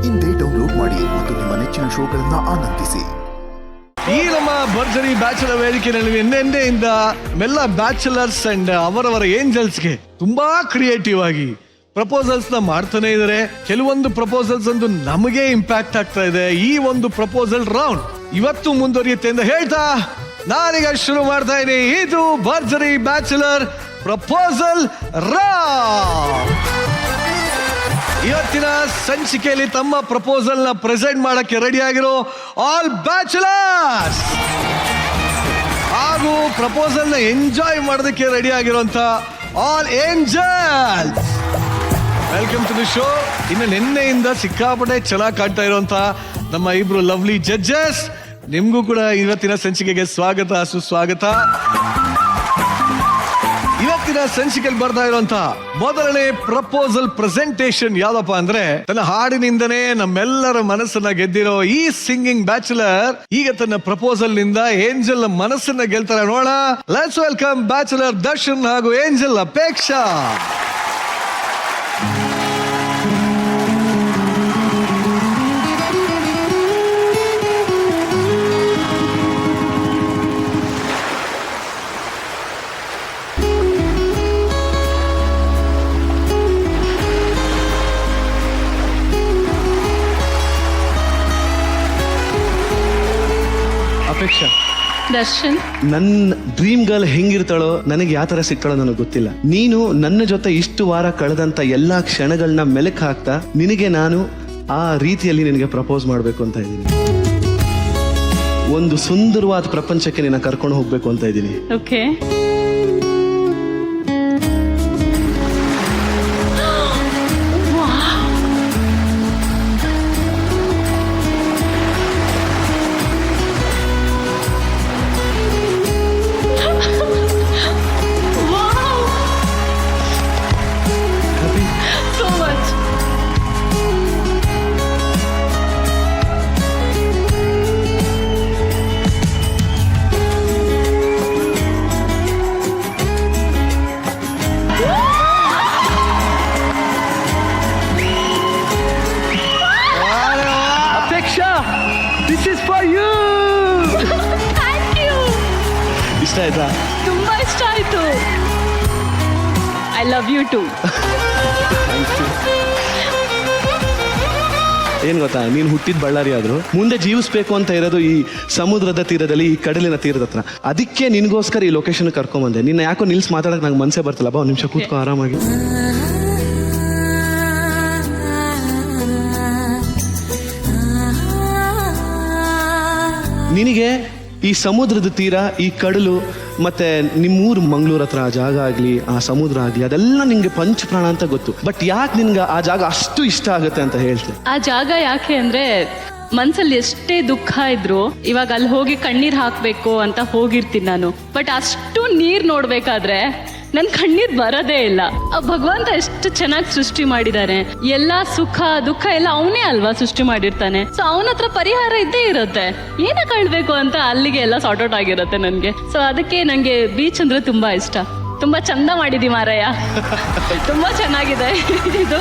ಇಂದೇ ಡೌನ್ಲೋಡ್ ಮಾಡಿ ಮತ್ತು ನಿಮ್ಮ ನೆಚ್ಚಿನ ಶೋಗಳನ್ನ ಆನಂದಿಸಿ. ಈ ನಮ್ಮ ಭರ್ಜರಿ ಬ್ಯಾಚುಲರ್ ವೇದಿಕೆಯಲ್ಲಿ ನಿನ್ನೆಯಿಂದ ಎಲ್ಲ ಬ್ಯಾಚುಲರ್ಸ್ ಅಂಡ್ ಅವರವರ ಏಂಜಲ್ಸ್ಗೆ ತುಂಬಾ ಕ್ರಿಯೇಟಿವ್ ಆಗಿ ಪ್ರಪೋಸಲ್ಸ್ ನ ಮಾಡ್ತಾನೆ ಇದಾರೆ. ಕೆಲವೊಂದು ಪ್ರಪೋಸಲ್ಸ್ ಒಂದು ನಮಗೆ ಇಂಪ್ಯಾಕ್ಟ್ ಆಗ್ತಾ ಇದೆ. ಈ ಒಂದು ಪ್ರಪೋಸಲ್ ರೌಂಡ್ ಇವತ್ತು ಮುಂದುವರಿಯುತ್ತೆ ಅಂತ ಹೇಳ್ತಾ ನಾನೀಗ ಶುರು ಮಾಡ್ತಾ ಇದ್ದೀನಿ. ಇದು ಭರ್ಜರಿ ಬ್ಯಾಚುಲರ್ ಪ್ರಪೋಸಲ್ ರೌಂಡ್. ಇವತ್ತಿನ ಸಂಚಿಕೆಯಲ್ಲಿ ತಮ್ಮ ಪ್ರಪೋಸಲ್ ನ ಪ್ರೆಸೆಂಟ್ ಮಾಡಕ್ಕೆ ರೆಡಿ ಆಗಿರೋ ಆಲ್ ಬ್ಯಾಚುಲರ್ಸ್ ಹಾಗೂ ಪ್ರಪೋಸಲ್ ನ ಎಂಜಾಯ್ ಮಾಡೋದಕ್ಕೆ ರೆಡಿ ಆಗಿರುವಂತ all angels, welcome to the show. ಇನ್ನು ನಿನ್ನೆಯಿಂದ ಸಿಕ್ಕಾಪಟ್ಟೆ ಚೆನ್ನಾಗಿ ಕಾಣ್ತಾ ಇರುವಂತ ನಮ್ಮ ಇಬ್ರು ಲವ್ಲಿ ಜಡ್ಜಸ್, ನಿಮ್ಗೂ ಕೂಡ ಇವತ್ತಿನ ಸಂಚಿಕೆಗೆ ಸ್ವಾಗತ ಸುಸ್ವಾಗತ. ಇವತ್ತಿನ ಸಂಚಿಕೆಯಲ್ಲಿ ಬರ್ತಾ ಇರುವಂತ ಮೊದಲನೇ ಪ್ರಪೋಸಲ್ ಪ್ರೆಸೆಂಟೇಷನ್ ಯಾವ್ದಪ್ಪ ಅಂದ್ರೆ, ತನ್ನ ಹಾಡಿನಿಂದನೇ ನಮ್ಮೆಲ್ಲರ ಮನಸ್ಸನ್ನ ಗೆದ್ದಿರೋ ಈ ಸಿಂಗಿಂಗ್ ಬ್ಯಾಚುಲರ್ ಈಗ ತನ್ನ ಪ್ರಪೋಸಲ್ ನಿಂದ ಏಂಜಲ್ ಮನಸ್ಸನ್ನ ಗೆಲ್ತಾರೆ. ನೋಡ, ಲೆಟ್ಸ್ ವೆಲ್ಕಮ್ ಬ್ಯಾಚುಲರ್ ದರ್ಶನ್ ಹಾಗೂ ಏಂಜಲ್ ಅಪೇಕ್ಷಾ. ಅಪೇಕ್ಷಾ, ದರ್ಶನ್, ನನ್ನ ಡ್ರೀಮ್ ಗರ್ಲ್ ಹೆಂಗಿರ್ತಾಳೋ, ನನಗೆ ಯಾವ ತರ ಸಿಗ್ತಾಳೋ ನನಗೆ ಗೊತ್ತಿಲ್ಲ. ನೀನು ನನ್ನ ಜೊತೆ ಇಷ್ಟು ವಾರ ಕಳೆದಂತ ಎಲ್ಲಾ ಕ್ಷಣಗಳನ್ನ ಮೆಲಕ್ ಹಾಕ್ತಾ ನಿನಗೆ ನಾನು ಆ ರೀತಿಯಲ್ಲಿ ನಿನಗೆ ಪ್ರಪೋಸ್ ಮಾಡ್ಬೇಕು ಅಂತ ಇದ್ದೀನಿ. ಒಂದು ಸುಂದರವಾದ ಪ್ರಪಂಚಕ್ಕೆ ನಿನ್ನ ಕರ್ಕೊಂಡು ಹೋಗ್ಬೇಕು ಅಂತ ಇದ್ದೀನಿ. Okay. This is for you. Thank you. ಇಷ್ಟ ಆಯ್ತಾ? ತುಂಬಾ ಇಷ್ಟ ಆಯ್ತು. I love you too. ಏನ್ ಗೊತ್ತಾ, ನೀನು ಹುಟ್ಟಿದ ಬಳ್ಳಾರಿ ಆದ್ರೂ ಮುಂದೆ ಜೀವಿಸ್ಬೇಕು ಅಂತ ಇರೋದು ಈ ಸಮುದ್ರದ ತೀರದಲ್ಲಿ, ಈ ಕಡಲಿನ ತೀರದ ಹತ್ರ. ಅದಕ್ಕೆ ನಿನ್ಗೋಸ್ಕರ ಈ ಲೊಕೇಶನ್ ಕರ್ಕೊಂಬಂದೆ. ನಿನ್ನ ಯಾಕೋ ನಿಲ್ಸ್ ಮಾತಾಡಕ್ ನಂಗೆ ಮನ್ಸೇ ಬರ್ತಿಲ್ಲ. ಬಾ, ಒಂದ್ ನಿಮಿಷ ಕೂತ್ಕೋ ಆರಾಮಾಗಿ. ನಿನಗೆ ಈ ಸಮುದ್ರದ ತೀರ, ಈ ಕಡಲು, ಮತ್ತೆ ನಿಮ್ಮೂರು ಮಂಗಳೂರು ಹತ್ರ ಆ ಜಾಗ ಆಗ್ಲಿ, ಆ ಸಮುದ್ರ ಆಗ್ಲಿ, ಅದೆಲ್ಲ ನಿಂಗೆ ಪಂಚ ಪ್ರಾಣ ಅಂತ ಗೊತ್ತು. ಬಟ್ ಯಾಕೆ ನಿನ್ಗೆ ಆ ಜಾಗ ಅಷ್ಟು ಇಷ್ಟ ಆಗುತ್ತೆ ಅಂತ ಹೇಳ್ತೀನಿ. ಆ ಜಾಗ ಯಾಕೆ ಅಂದ್ರೆ, ಮನ್ಸಲ್ಲಿ ಎಷ್ಟೇ ದುಃಖ ಇದ್ರು ಇವಾಗ ಅಲ್ಲಿ ಹೋಗಿ ಕಣ್ಣೀರ್ ಹಾಕ್ಬೇಕು ಅಂತ ಹೋಗಿರ್ತೀನಿ ನಾನು. ಬಟ್ ಅಷ್ಟು ನೀರ್ ನೋಡ್ಬೇಕಾದ್ರೆ ನನ್ ಕಣ್ಣೀರ್ ಬರೋದೇ ಇಲ್ಲ. ಆ ಭಗವಂತ ಎಷ್ಟು ಚೆನ್ನಾಗಿ ಸೃಷ್ಟಿ ಮಾಡಿದಾನೆ. ಎಲ್ಲಾ ಸುಖ ದುಃಖ ಎಲ್ಲ ಅವನೇ ಅಲ್ವಾ ಸೃಷ್ಟಿ ಮಾಡಿರ್ತಾನೆ. ಸೊ ಅವನ ಹತ್ರ ಪರಿಹಾರ ಇದ್ದೇ ಇರುತ್ತೆ. ಏನ ಕಳ್ಬೇಕು ಅಂತ ಅಲ್ಲಿಗೆ ಎಲ್ಲ ಸಾರ್ಟ್ ಔಟ್ ಆಗಿರುತ್ತೆ ನನ್ಗೆ. ಸೊ ಅದಕ್ಕೆ ನಂಗೆ ಬೀಚ್ ಅಂದ್ರೆ ತುಂಬಾ ಇಷ್ಟ. ತುಂಬಾ ಚಂದ ಮಾಡಿದಿ ಮಾರಯ್ಯ. ತುಂಬಾ ಚೆನ್ನಾಗಿದೆ ಇದು.